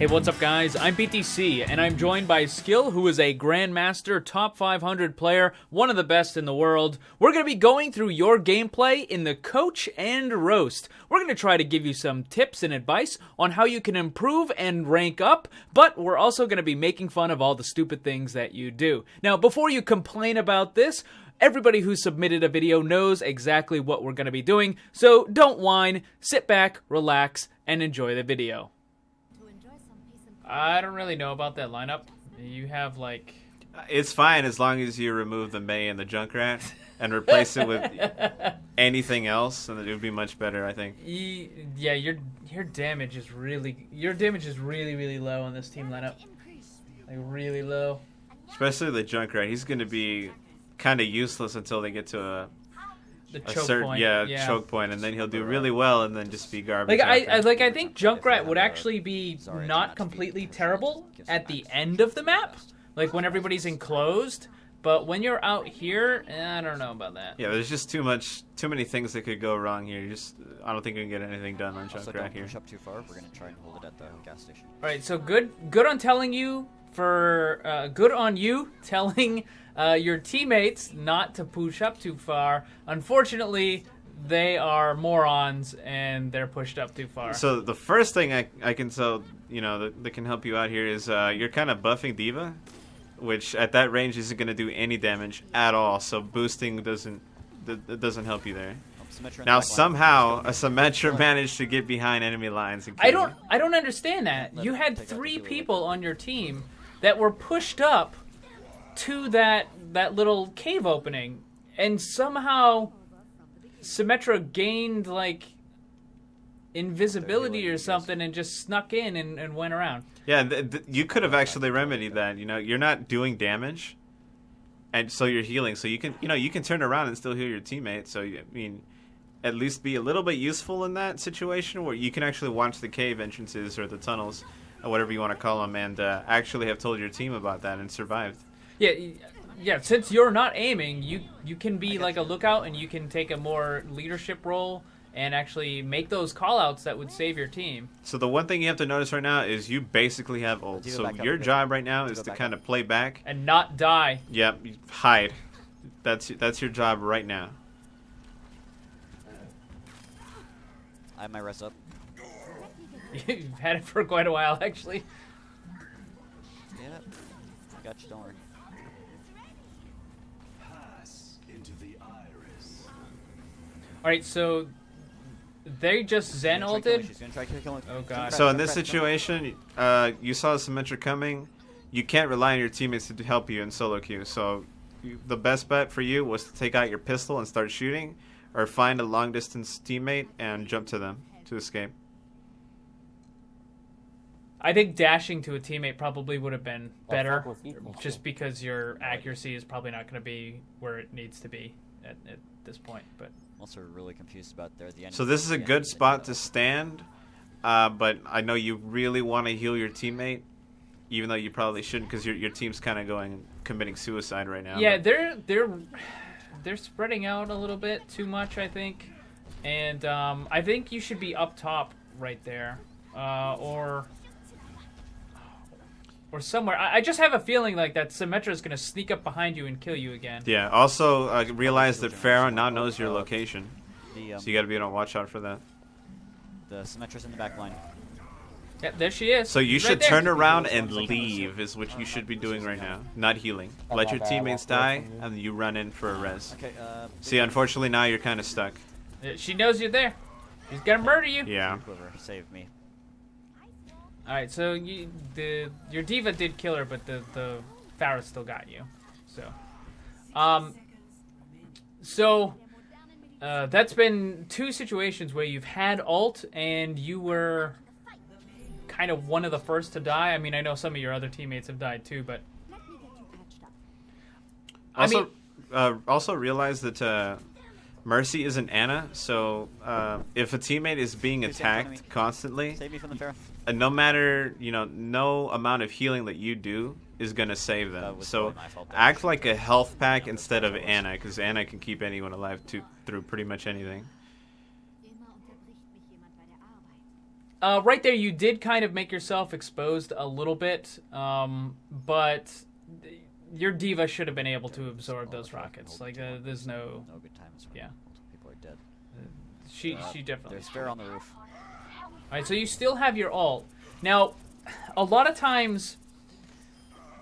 Hey, what's up, guys? I'm BTC, and I'm joined by Skill, who is a Grandmaster, top 500 player, one of the best in the world. We're going to be going through your gameplay in the Coach and Roast. We're going to try to give you some tips and advice on how you can improve and rank up, but we're also going to be making fun of all the stupid things that you do. Now, before you complain about this, everybody who submitted a video knows exactly what we're going to be doing, so don't whine, sit back, relax, and enjoy the video. I don't really know about that lineup. You have, like... It's fine as long as you remove the Mei and the Junkrat and replace it with anything else, and it would be much better, I think. Yeah, your damage is really really low on this team lineup. Like, really low. Especially the Junkrat. He's going to be kind of useless until they get to a choke point. Yeah, choke point, and then he'll do really well, and then just be garbage. Like I think Junkrat would actually be not completely terrible at the end of the map, like when everybody's enclosed. But when you're out here, I don't know about that. Yeah, there's just too many things that could go wrong here. I don't think we can get anything done on Junkrat here. Push up too far. We're gonna try and hold it at the gas station. All right, so good on telling you good on you telling your teammates not to push up too far. Unfortunately, they are morons and they're pushed up too far. So the first thing I can tell, that can help you out here is you're kind of buffing D.Va, which at that range isn't going to do any damage at all. So boosting doesn't help you there. Now somehow a Symmetra managed to get behind enemy lines. And I don't understand that. You had 3 people on your team that were pushed up to that little cave opening, and somehow Symmetra gained like invisibility or something and just snuck in and went around. Yeah, you could have actually remedied that. You're not doing damage, and so you're healing. So you can turn around and still heal your teammate. So I mean, at least be a little bit useful in that situation where you can actually watch the cave entrances or the tunnels, or whatever you want to call them, and actually have told your team about that and survived. Yeah. Since you're not aiming, you can be like a lookout, and you can take a more leadership role and actually make those call-outs that would save your team. So the one thing you have to notice right now is you basically have ult. So your job right now is to kind of play back and not die. Yep, hide. That's your job right now. I have my rest up. You've had it for quite a while, actually. Damn it. I got you, don't worry. Alright, so they just Zen ulted. She's gonna try killing. Oh god. So in this situation, you saw Symmetra coming. You can't rely on your teammates to help you in solo queue. So the best bet for you was to take out your pistol and start shooting, or find a long distance teammate and jump to them to escape. I think dashing to a teammate probably would have been better, just because your accuracy is probably not going to be where it needs to be at this point. But I'm also really confused about the end. So this is a good spot to stand, but I know you really want to heal your teammate, even though you probably shouldn't, because your team's kind of committing suicide right now. Yeah, they're spreading out a little bit too much, I think, and I think you should be up top right there, or somewhere. I just have a feeling like that Symmetra is going to sneak up behind you and kill you again. Yeah, also realize that Pharah now knows your location. So you got to be on watch out for that. The Symmetra's in the back line. Yeah, there she is. So you She's should right there. turn around and leave is what you should be doing right now. Not healing. Let your teammates die, and you run in for a res. Okay, See, unfortunately now you're kind of stuck. She knows you're there. She's going to murder you. Yeah. Quiver saved me. Alright, so your D.Va did kill her, but the Pharah still got you. So, that's been 2 situations where you've had ult and you were kind of one of the first to die. I mean, I know some of your other teammates have died too, but also realize that Mercy isn't Ana, so if a teammate is being attacked constantly, Save me from the Pharah. no matter, no amount of healing that you do is going to save them. So act like a health pack instead of Ana, because Ana can keep anyone alive through pretty much anything. right there, you did kind of make yourself exposed a little bit, but your diva should have been able to absorb those rockets. Like, there's no... No good times. Yeah. People are dead. She definitely... There's fair on the roof. Alright, so you still have your ult. Now, a lot of times,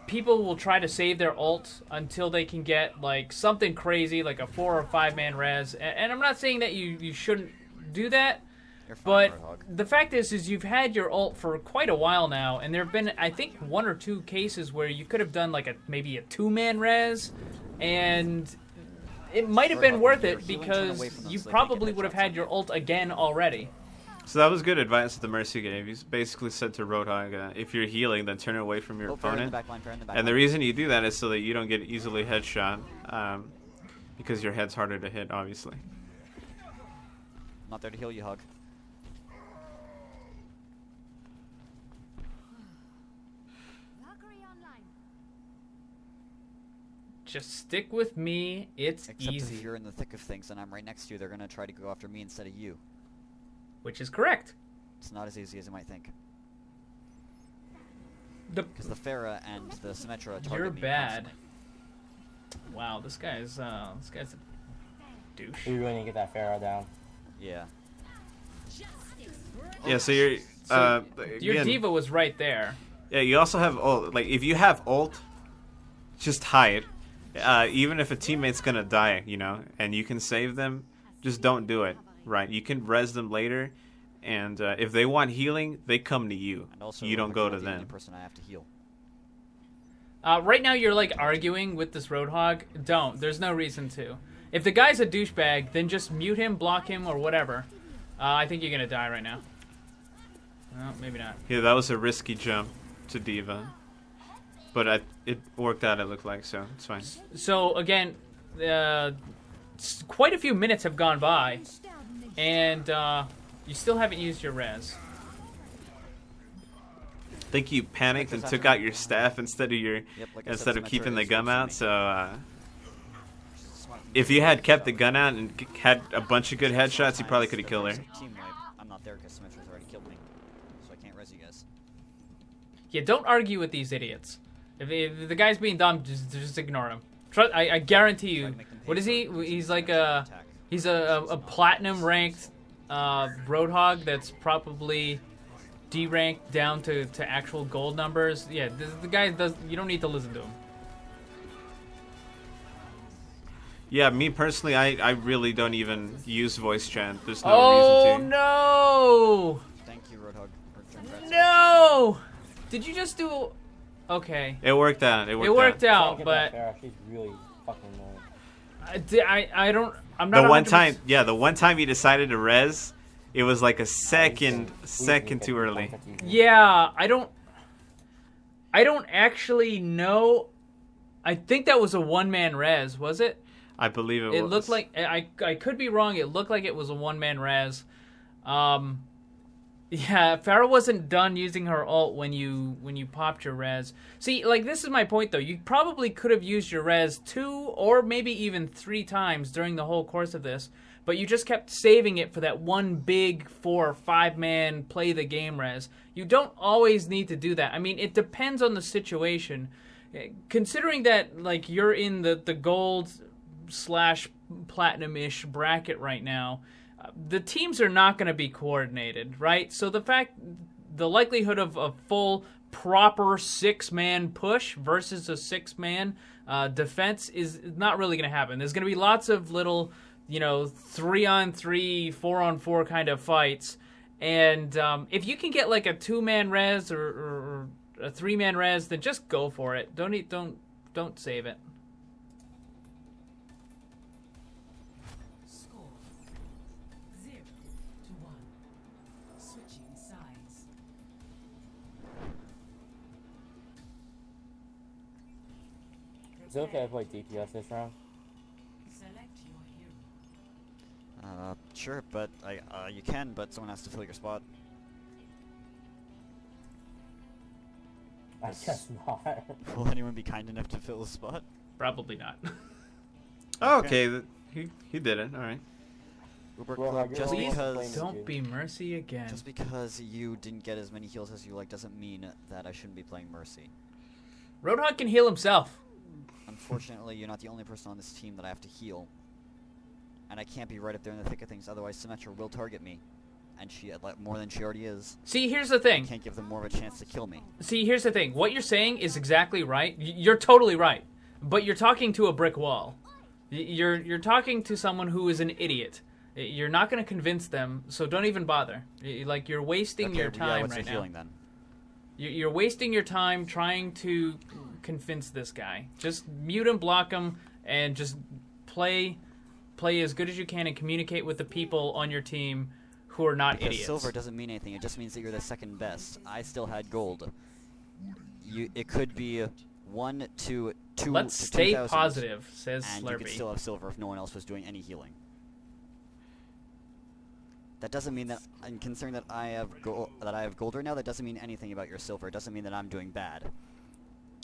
people will try to save their ult until they can get, like, something crazy, like a 4 or 5 man res. And I'm not saying that you shouldn't do that, You're fine, but Roadhog. the fact is you've had your ult for quite a while now, and there have been, I think, 1 or 2 cases where you could have done, like, maybe a 2-man res, and it might have been Roadhog, worth you're it healing, turn because away from them you so they can't probably get would have headshots had on your you. ult again already. So that was good advice that the Mercy gave. He's basically said to Roadhog, if you're healing, then turn away from your Oh, fair in the opponent. back line, fair in the back And the line. reason you do that is so that you don't get easily headshot, because your head's harder to hit, obviously. I'm not there to heal you, Hug. Just stick with me. It's Except easy. if you're in the thick of things and I'm right next to you, they're going to try to go after me instead of you. Which is correct. It's not as easy as you might think. The Because the Pharah and the Symmetra target You're me bad. constantly. Wow, this guy's a douche. We really need to get that Pharaoh down. Yeah. Yeah, so you're... So your again, diva was right there. Yeah, you also have ult. Like, if you have ult, just hide. Even if a teammate's gonna die, you know, and you can save them, just don't do it, right? You can res them later, and if they want healing, they come to you. And also, You don't Roadhog, go you're to the only them. person I have to heal. Right now you're like arguing with this Roadhog. Don't. There's no reason to. If the guy's a douchebag, then just mute him, block him, or whatever. I think you're gonna die right now. Well, maybe not. Yeah, that was a risky jump to diva. But it worked out, it looked like, so it's fine. So again, quite a few minutes have gone by, and you still haven't used your res. I think you panicked and took out your staff instead of your Yep, like I said, instead of Symmetra keeping the is gun worse for out. me. So Smart. if you had kept the gun out and had a bunch of good headshots, you probably could have killed her. Team wipe. I'm not there because Symmetra's already killed me. So I can't res you guys. Yeah, don't argue with these idiots. If the guy's being dumb, just ignore him. I guarantee you. What is he? He's like he's a platinum ranked Roadhog that's probably D-ranked down to actual gold numbers. Yeah, the guy does. You don't need to listen to him. Yeah, me personally, I really don't even use voice chat. There's no Oh reason to. no! Thank you, Roadhog. Or Dreadfrats. No! Did you just do? Okay, It worked out. It worked, it worked Try to out, get but that Pharaoh. She's really fucking annoying. I don't. I'm not. The one 100% time, yeah, the one time you decided to res, it was like a second Please too early. Yeah, I don't actually know. I think that was a one-man res, was it? I believe it was. It looked like I could be wrong. It looked like it was a one-man res. Yeah, Farah wasn't done using her ult when you popped your res. See, like, this is my point though. You probably could have used your res 2 or maybe even 3 times during the whole course of this, but you just kept saving it for that one big 4 or 5 man play the game res. You don't always need to do that. I mean, it depends on the situation. Considering that, like, you're in the gold / platinum-ish bracket right now, the teams are not going to be coordinated, right? So the likelihood of a full proper 6-man push versus a 6-man defense is not really going to happen. There's going to be lots of little, 3-on-3, 4-on-4 kind of fights, and if you can get like a 2-man res or a 3-man res, then just go for it. Don't save it. Score 0-1. Switching sides. Is it okay if I play DPS this round? Select your hero. Sure, but you can, but someone has to fill your spot. I guess not. Will anyone be kind enough to fill the spot? Probably not. Oh, okay, he did it. All right. Well, just you're because always Don't be Mercy again. just because you didn't get as many heals as you like doesn't mean that I shouldn't be playing Mercy. Roadhog can heal himself. Unfortunately, you're not the only person on this team that I have to heal. And I can't be right up there in the thick of things, otherwise Symmetra will target me. And she, more than she already is. See, here's the thing. Can't give them more of a chance to kill me. See, here's the thing. What you're saying is exactly right. You're totally right. But you're talking to a brick wall. You're talking to someone who is an idiot. You're not going to convince them, so don't even bother. Like, you're wasting your time what's right the now. healing then? You're wasting your time trying to convince this guy. Just mute him, block him, and just play as good as you can and communicate with the people on your team who are not Because idiots. silver doesn't mean anything. It just means that you're the second best. I still had gold. It could be 1 to 2. Let's to stay 2,000, positive, says and you could Slurpee. still have silver if no one else was doing any healing. That doesn't mean that, and considering that I have gold right now, that doesn't mean anything about your silver. It doesn't mean that I'm doing bad.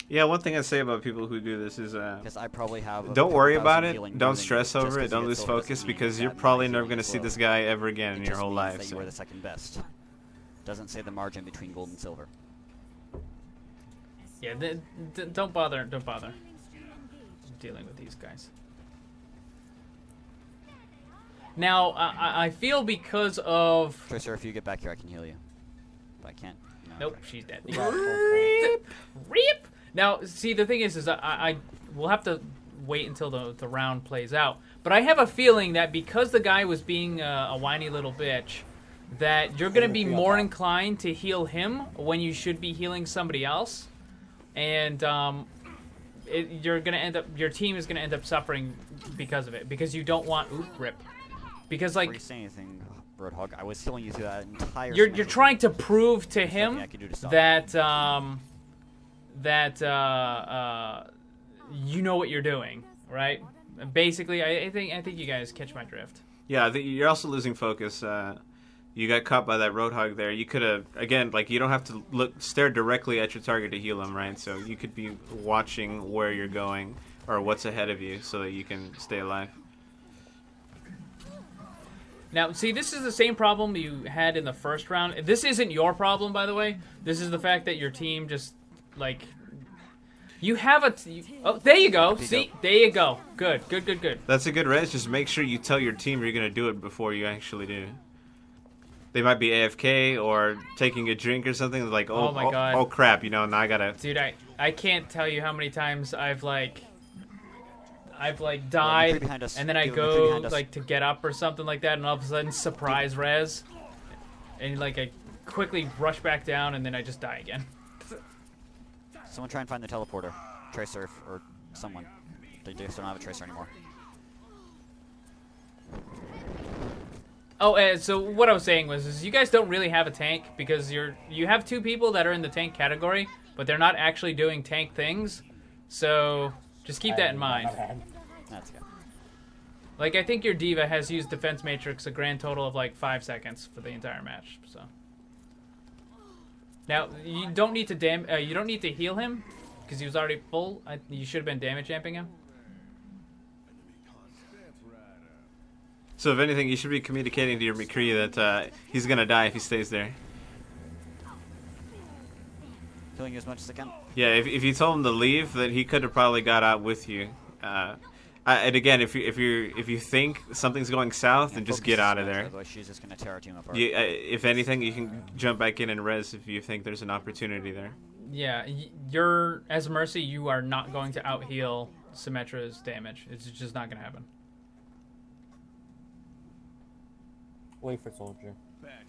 Yeah, one thing I say about people who do this is, Because I probably have. don't worry about it. healing more Don't than stress you. Just over it. 'cause you Don't get lose silver doesn't focus mean because that you're my probably never healing going to is see low. this guy ever again It in your just whole means life. that you So. are the second best. Doesn't say the margin between gold and silver. Yeah, don't bother. Don't bother dealing with these guys. Now, I feel because of... Tracer, if you get back here, I can heal you. But I can't. No. Nope, she's dead. You got it. Reap! Now, see, the thing is I will have to wait until the round plays out. But I have a feeling that because the guy was being a whiny little bitch, that you're going to be more inclined to heal him when you should be healing somebody else. And you're going to end up... Your team is going to end up suffering because of it. Because you don't want... Oop, rip. Because, like... Before you say anything, Roadhog, I was healing you through that entire... You're symmetry. trying to prove to There's him nothing I can do to stop that you know what you're doing, right? Basically, I think you guys catch my drift. Yeah, I think you're also losing focus. You got caught by that Roadhog there. You could have, again, like, you don't have to stare directly at your target to heal him, right? So you could be watching where you're going or what's ahead of you so that you can stay alive. Now, see, this is the same problem you had in the first round. This isn't your problem, by the way. This is the fact that your team just, like... You have oh, there you go. See, there you go. Good. That's a good res. Just make sure you tell your team you're going to do it before you actually do. They might be AFK or taking a drink or something. Like, Oh my God. Oh crap, you know, now I got to... Dude, I can't tell you how many times I've died, behind us. and then I Give him go, McCree behind us. like, to get up or something like that, and all of a sudden, surprise res. And, like, I quickly rush back down, and then I just die again. Someone try and find the teleporter. Tracer or someone. They just don't have a Tracer anymore. Oh, so what I was saying is you guys don't really have a tank, because you have two people that are in the tank category, but they're not actually doing tank things, so just keep that in mind. That's good. Like, I think your diva has used Defense Matrix a grand total of, like, 5 seconds for the entire match, so... Now, you don't need to heal him, because he was already full. You should have been damage amping him. So if anything, you should be communicating to your McCree that he's going to die if he stays there. Healing you as much as I can. Yeah, if you told him to leave, then he could have probably got out with you. And again, if you think something's going south, then just Focus get is out of smart, there. Otherwise, she's just gonna tear our team apart. If anything, you can jump back in and res if you think there's an opportunity there. Yeah, you're, as Mercy, you are not going to out-heal Symmetra's damage. It's just not going to happen. Wait for Soldier.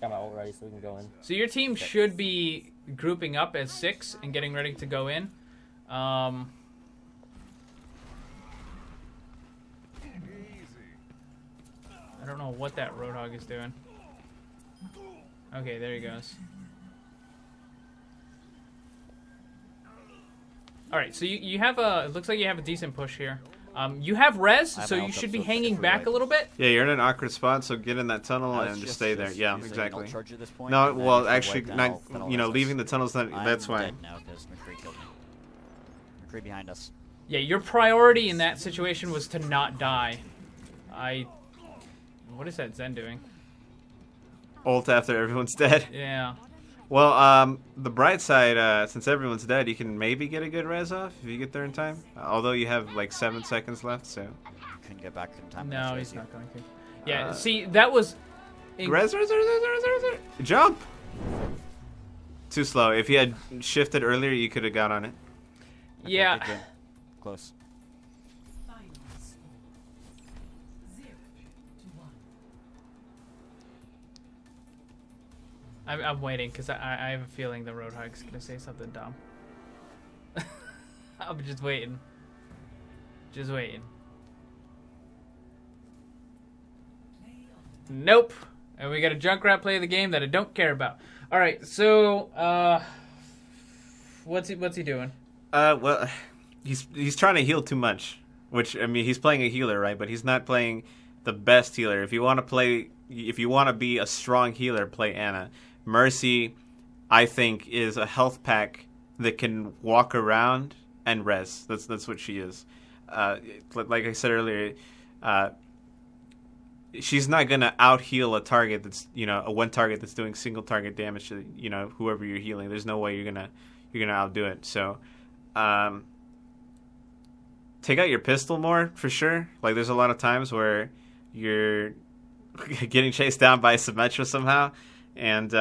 Got my ult ready so we can go in. So your team should be grouping up as 6 and getting ready to go in. I don't know what that Roadhog is doing. Okay, there he goes. Alright, so you have it looks like you have a decent push here. You have res, I have so my you ult up, should be so if hanging we back wipe. a little bit. Yeah, you're in an awkward spot, so get in that tunnel I was and just stay there. just Yeah, using exactly. ult charge at this point, No, and then well, if we actually, wipe, then not, I'll you know, res leaving us. the tunnel's not. That's I'm why. dead now because McCree killed me. McCree behind us. Yeah, your priority in that situation was to not die. What is that Zen doing? Ult after everyone's dead. Yeah. Well, the bright side, since everyone's dead, you can maybe get a good res off if you get there in time. Although you have like 7 seconds left, so. Couldn't get back in time. No, he's not going to. Yeah, see, that was... Res. Jump! Too slow. If you had shifted earlier, you could have got on it. Yeah. Good. Close. Final score. 0-1. I'm waiting because I have a feeling the Roadhog's going to say something dumb. I'm just waiting. Just waiting. Nope. And we got a Junkrat play of the game that I don't care about. All right, so what's he doing? Well, he's trying to heal too much. Which, I mean, he's playing a healer, right? But he's not playing the best healer. If you want to be a strong healer, play Ana. Mercy, I think, is a health pack that can walk around and res. That's what she is. Like I said earlier, she's not gonna out heal a target that's a one target that's doing single target damage to whoever you're healing. There's no way you're gonna outdo it. So, take out your pistol more for sure. Like there's a lot of times where you're getting chased down by Symmetra somehow, and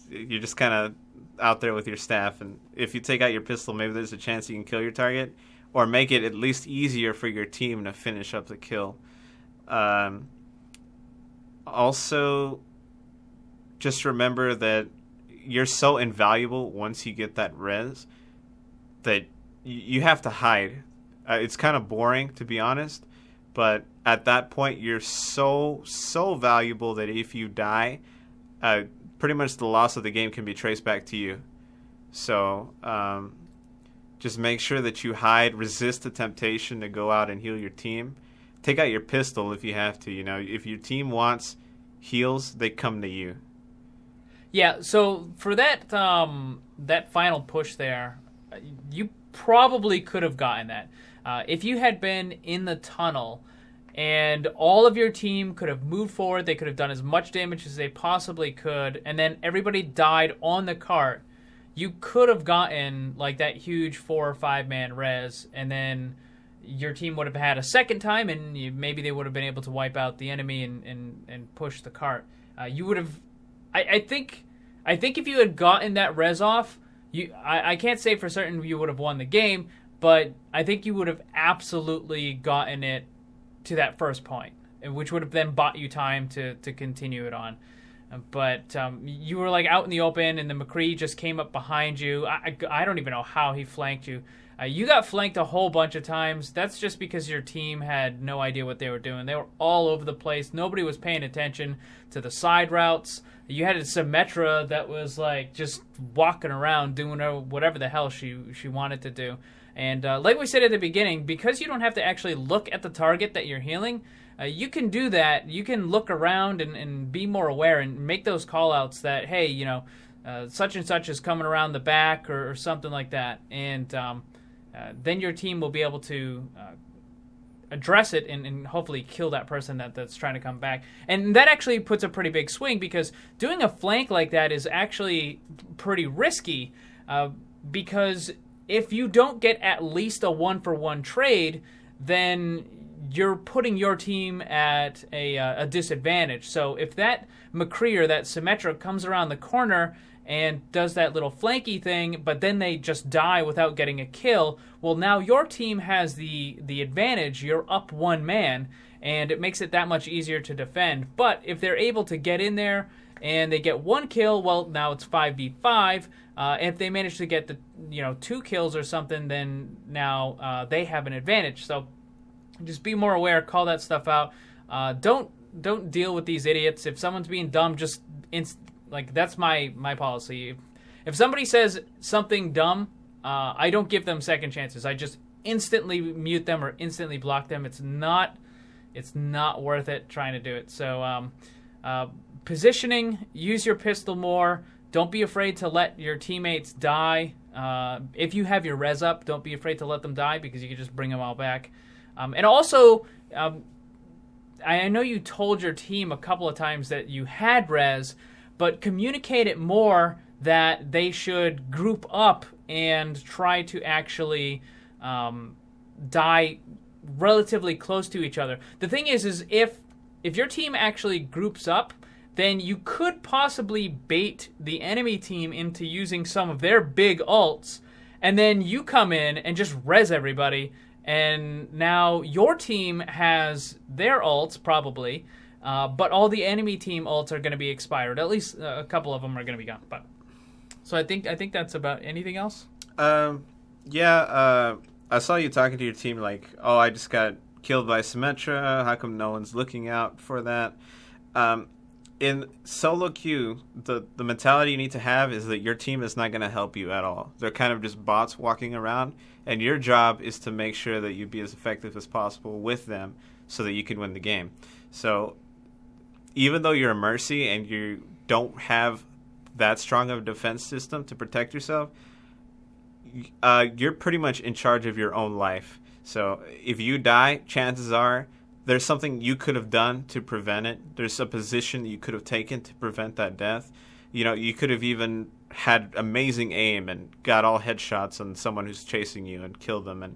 you're just kind of out there with your staff. And if you take out your pistol, maybe there's a chance you can kill your target, or make it at least easier for your team to finish up the kill. Also, just remember that you're so invaluable once you get that res that you have to hide. It's kind of boring, to be honest, but at that point, you're so valuable that if you die, pretty much the loss of the game can be traced back to you. So, just make sure that you hide, resist the temptation to go out and heal your team. Take out your pistol if you have to. If your team wants heals, they come to you. Yeah, so for that that final push there, you probably could have gotten that. If you had been in the tunnel and all of your team could have moved forward, they could have done as much damage as they possibly could, and then everybody died on the cart, you could have gotten like that huge 4 or 5 man res, and then your team would have had a second time, and maybe they would have been able to wipe out the enemy and push the cart. You would have, I think if you had gotten that res off, I can't say for certain you would have won the game, but I think you would have absolutely gotten it to that first point, which would have then bought you time to continue it on. But you were like out in the open, and the McCree just came up behind you. I don't even know how he flanked you. You got flanked a whole bunch of times. That's just because your team had no idea what they were doing. They were all over the place. Nobody was paying attention to the side routes. You had a Symmetra that was like just walking around doing whatever the hell she wanted to do. And like we said at the beginning, because you don't have to actually look at the target that you're healing, you can do that. You can look around and be more aware and make those call-outs that, hey, such and such is coming around the back or something like that. And then your team will be able to address it and hopefully kill that person that's trying to come back. And that actually puts a pretty big swing, because doing a flank like that is actually pretty risky, because if you don't get at least a 1-for-1 trade, then you're putting your team at a disadvantage. So if that McCree or that Symmetra comes around the corner and does that little flanky thing, but then they just die without getting a kill, well, now your team has the advantage. You're up 1 man, and it makes it that much easier to defend. But if they're able to get in there and they get 1 kill, well, now it's 5v5. If they manage to get the 2 kills or something, then now they have an advantage. So just be more aware, call that stuff out. Don't deal with these idiots. If someone's being dumb, just that's my policy. If somebody says something dumb, I don't give them second chances. I just instantly mute them or instantly block them. It's not worth it trying to do it. So positioning, use your pistol more. Don't be afraid to let your teammates die. If you have your res up, don't be afraid to let them die, because you can just bring them all back. And also, I know you told your team a couple of times that you had res, but communicate it more that they should group up and try to actually die relatively close to each other. The thing is if your team actually groups up, then you could possibly bait the enemy team into using some of their big ults, and then you come in and just res everybody, and now your team has their ults probably, but all the enemy team ults are going to be expired. At least a couple of them are going to be gone. But so I think that's about. Anything else? Yeah. I saw you talking to your team like, oh, I just got killed by Symmetra. How come no one's looking out for that? In solo queue, the mentality you need to have is that your team is not going to help you at all. They're kind of just bots walking around, and your job is to make sure that you be as effective as possible with them so that you can win the game. So even though you're a Mercy and you don't have that strong of a defense system to protect yourself, you're pretty much in charge of your own life. So if you die, chances are there's something you could have done to prevent it. There's a position you could have taken to prevent that death. You know, you could have even had amazing aim and got all headshots on someone who's chasing you and killed them and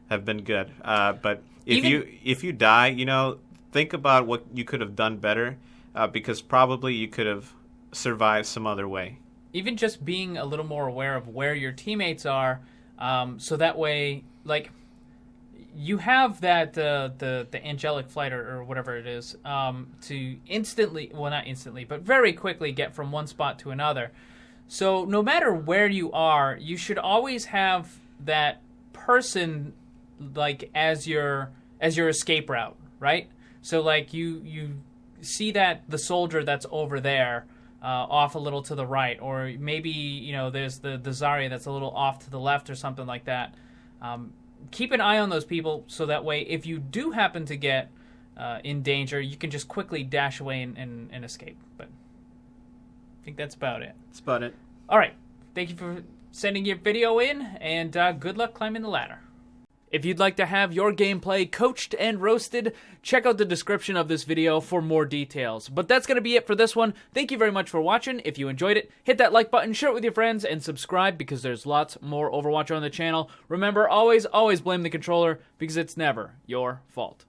have been good. But if you die, you know, think about what you could have done better, because probably you could have survived some other way. Even just being a little more aware of where your teammates are, so that way, like, you have that the angelic flight or whatever it is, to instantly, well, not instantly, but very quickly get from one spot to another. So no matter where you are, you should always have that person like as your escape route, right? So like you see that the soldier that's over there, off a little to the right, or maybe, you know, there's the Zarya that's a little off to the left or something like that. Keep an eye on those people so that way if you do happen to get in danger, you can just quickly dash away and escape. But I think that's about it. That's about it. All right. Thank you for sending your video in, and good luck climbing the ladder. If you'd like to have your gameplay coached and roasted, check out the description of this video for more details. But that's going to be it for this one. Thank you very much for watching. If you enjoyed it, hit that like button, share it with your friends, and subscribe because there's lots more Overwatch on the channel. Remember, always blame the controller because it's never your fault.